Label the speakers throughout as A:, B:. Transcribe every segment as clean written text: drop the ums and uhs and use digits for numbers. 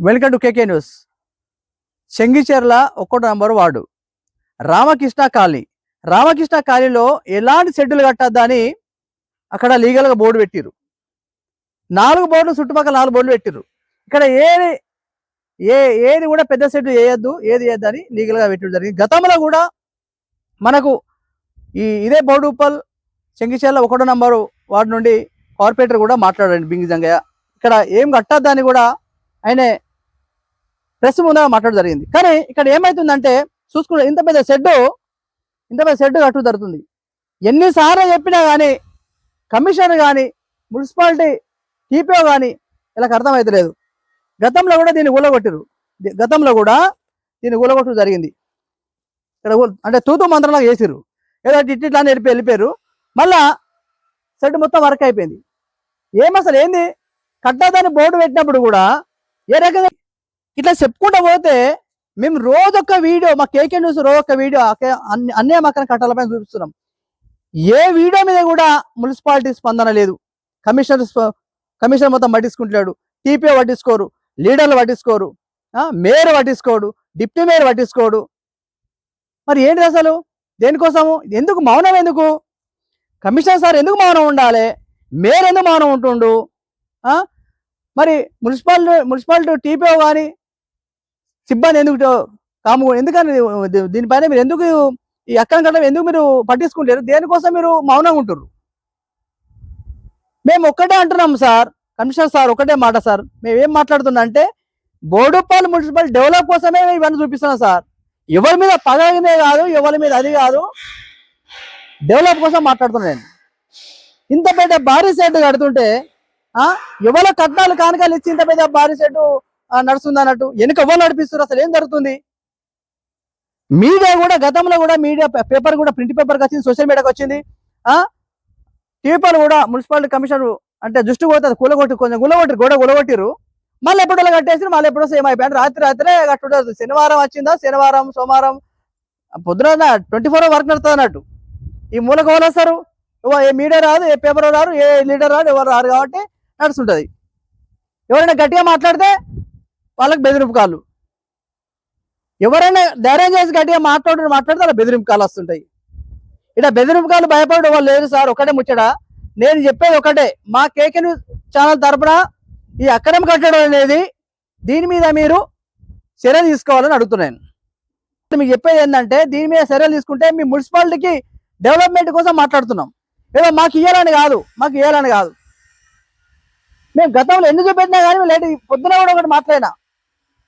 A: Welcome to KK news. Chengicherla 1 number ward Ramakrishna colony. Ramakrishna కాలనీలో ఎలాంటి schedule కట్టద్దని అక్కడ లీగల్గా బోర్డు పెట్టిరు. 4 బోర్డులు, చుట్టుపక్కల 4 బోర్డులు పెట్టిరు. ఇక్కడ ఏది కూడా పెద్ద షెడ్యూల్ వేయద్దు, ఏది వేయద్దని లీగల్గా పెట్టడం జరిగింది. గతంలో కూడా మనకు ఇదే బోడుప్పల్ చెంగిచెర్ల 1 నంబర్ వార్డు నుండి కార్పొరేటర్ కూడా మాట్లాడండి బింగి జంగయ్య. ఇక్కడ ఏం కట్టద్దని కూడా ఆయన ప్రెస్ ముందు మాట్లాడడం జరిగింది. కానీ ఇక్కడ ఏమవుతుందంటే చూసుకుంటే ఇంత పెద్ద షెడ్ కట్టు జరుగుతుంది. ఎన్నిసార్లు చెప్పినా కానీ కమిషనర్ కానీ మున్సిపాలిటీ టీపీఓ కానీ ఇలా అర్థమవుతలేదు. గతంలో కూడా దీన్ని ఊలగొట్టారు. జరిగింది. ఇక్కడ అంటే తూతూ మంత్రంలాగా చేసిర్రు. ఏదో ఇట్లా వెళ్ళిపోయారు. మళ్ళా షెడ్ మొత్తం వర్క్ అయిపోయింది. అసలు ఏంది కట్టదని బోర్డు పెట్టినప్పుడు కూడా ఏ రకంగా ఇట్లా చెప్పుకుంటూ పోతే మేము రోజొక్క వీడియో, మా కేకే న్యూస్ రోజొక్క వీడియో అన్నే మక్కన కట్టాలపైన చూపిస్తున్నాం. ఏ వీడియో మీద కూడా మున్సిపాలిటీ స్పందన లేదు. కమిషనర్ మొత్తం పట్టించుకుంటున్నాడు, టీపీఓ పట్టించుకోరు, లీడర్లు పట్టించుకోరు, మేయర్ పట్టించుకోడు, డిప్యూటీ మేయర్ పట్టించుకోడు. మరి ఏంటి అసలు? దేనికోసము? ఎందుకు మౌనం? ఎందుకు కమిషనర్ సార్ ఎందుకు మౌనం ఉండాలి? మేయర్ ఎందుకు మౌనం ఉంటుండు? మరి మున్సిపాలిటీ టీపీఓ కానీ సిబ్బంది ఎందుకు ఎందుకని దీనిపైన మీరు ఎందుకు ఈ అక్కన కట్టడం ఎందుకు మీరు పట్టించుకుంటారు? దేనికోసం మీరు మౌనంగా ఉంటారు? మేము ఒక్కటే అంటున్నాం సార్, కమిషనర్ సార్ ఒకటే మాట సార్. మేము ఏం మాట్లాడుతున్నా అంటే బోడుప్పల్ మున్సిపల్ డెవలప్ కోసమే ఇవన్నీ చూపిస్తున్నాం సార్. ఎవరి మీద పగనే కాదు, ఎవరి మీద అది కాదు, డెవలప్ కోసం మాట్లాడుతున్నాను. ఇంత పెద్ద భారీ షెడ్ కడుతుంటే ఎవరో కట్నాలు కానుకలు ఇచ్చి ఇంత పెద్ద భారీ షెడ్ నడుస్తుంది అన్నట్టు వెనుక ఎవరు నడిపిస్తారు? అసలు ఏం జరుగుతుంది? మీడియా కూడా గతంలో కూడా మీడియా పేపర్ కూడా ప్రింట్ పేపర్కి వచ్చింది, సోషల్ మీడియాకి వచ్చింది. టీపీలు కూడా మున్సిపాలిటీ కమిషనర్ అంటే దృష్టి పోతుంది, కొంచెం గులగొట్టిరు. మళ్ళీ ఎప్పుడో కట్టేసి మళ్ళీ ఎప్పుడో సేమ్ అయిపోయాడు. రాత్రే కట్టుంటారు. శనివారం వచ్చిందా, శనివారం సోమవారం పొద్దున 24 hours వర్క్ నడుతుంది అన్నట్టు. ఈ మూలకు ఎవరు వస్తారు? ఏ మీడియా రాదు, ఏ పేపర్ రారు, ఏ లీడర్ రాదు, ఎవరు రారు. కాబట్టి నడుస్తుంటుంది. ఎవరైనా గట్టిగా మాట్లాడితే వాళ్ళకి బెదిరింపు కాళ్ళు. ఎవరైనా ధైర్యం చేసి గట్టిగా మాట్లాడితే అలా బెదిరింపు కాళ్ళు వస్తుంటాయి. ఇలా బెదిరింపు కాళ్ళు భయపడే వాళ్ళు లేదు సార్. ఒకటే ముచ్చట నేను చెప్పేది ఒకటే, మా కేకే న్యూస్ ఛానల్ తరపున ఈ అక్రమ కట్టడం అనేది దీని మీద మీరు చర్యలు తీసుకోవాలని అడుగుతున్నాను. మీకు చెప్పేది ఏంటంటే దీని మీద చర్యలు తీసుకుంటే మీ మున్సిపాలిటీకి డెవలప్మెంట్ కోసం మాట్లాడుతున్నాం. ఏదో మాకు ఇవ్వాలని కాదు. మేము గతంలో ఎన్ని చూపెట్టినా కానీ లేట్ పొద్దున కూడా ఒకటి మాట్లాడినా,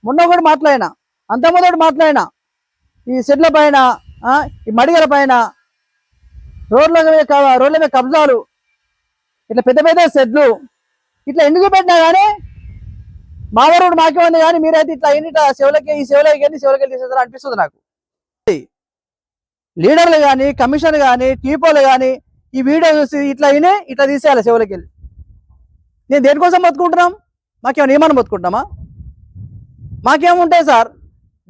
A: మొన్న ఒకటి మాట్లాడినా, అంతకుముందు ఒకటి మాట్లాడినా. ఈ షెడ్ల పైన, ఈ మడిగల పైన, రోడ్ల మీద కబ్జాలు, ఇట్లా పెద్ద పెద్ద షెడ్లు ఇట్లా ఎన్ని చూపెట్టినా కానీ మా వరకు మాకే ఉంది. కానీ మీరైతే ఇట్లా ఇట్లా ఈ సేవలకి తీసేస్తారు అనిపిస్తుంది నాకు. లీడర్లు కానీ, కమిషనర్ కానీ, టీపీఓలు కానీ ఈ వీడియో చూసి ఇట్లా తీసేయాలి సేవలకి వెళ్ళి. నేను దేనికోసం బతుకుంటున్నాం? మాకేమో నియమాన్ని బతుకుంటామా? మాకేముంటాయి సార్?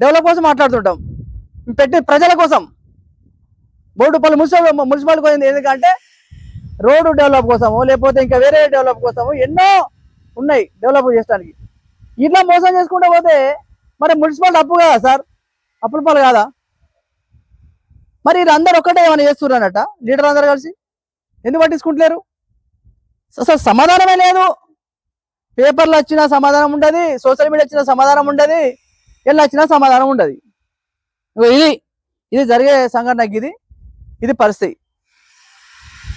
A: డెవలప్ కోసం మాట్లాడుతుంటాం. పెట్టి ప్రజల కోసం బోడుపల్లి మున్సిపాలిటీ పోయింది. ఎందుకంటే రోడ్డు డెవలప్ కోసము, లేకపోతే ఇంకా వేరే డెవలప్ కోసము ఎన్నో ఉన్నాయి డెవలప్ చేయడానికి. ఇట్లా మోసం చేసుకుంటూ పోతే మరి మున్సిపాలిటీ అప్పు కదా సార్? అప్పుల పాలు కాదా? మరి వీళ్ళందరూ ఒక్కటే ఏమైనా చేస్తున్నారు అన్నట్ట? లీడర్ అందరూ కలిసి ఎందుకు పట్టించుకుంటలేరు? అసలు సమాధానమే లేదు. పేపర్లు వచ్చినా సమాధానం ఉండదు, సోషల్ మీడియా వచ్చినా సమాధానం ఉండదు, ఎల్లు వచ్చినా సమాధానం ఉండదు. ఇది జరిగే సంఘటనకి ఇది పరిస్థితి.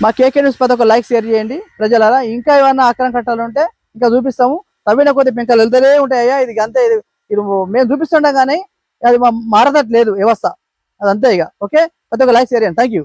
A: మా కేకే న్యూస్ ప్రతి ఒక్క లైక్ షేర్ చేయండి ప్రజలారా. ఇంకా ఏమన్నా అక్రమ కట్టాలు ఉంటే ఇంకా చూపిస్తాము. తవ్విన కొద్ది పెంకలు వెళ్తూనే ఉంటాయ్యా. ఇది అంతే. ఇది మేము చూపిస్తుంటాం కానీ అది మారదట్లేదు వ్యవస్థ. అదంతే ఇక. ఓకే, ప్రతి ఒక్క లైక్ షేర్ చేయండి. Thank you.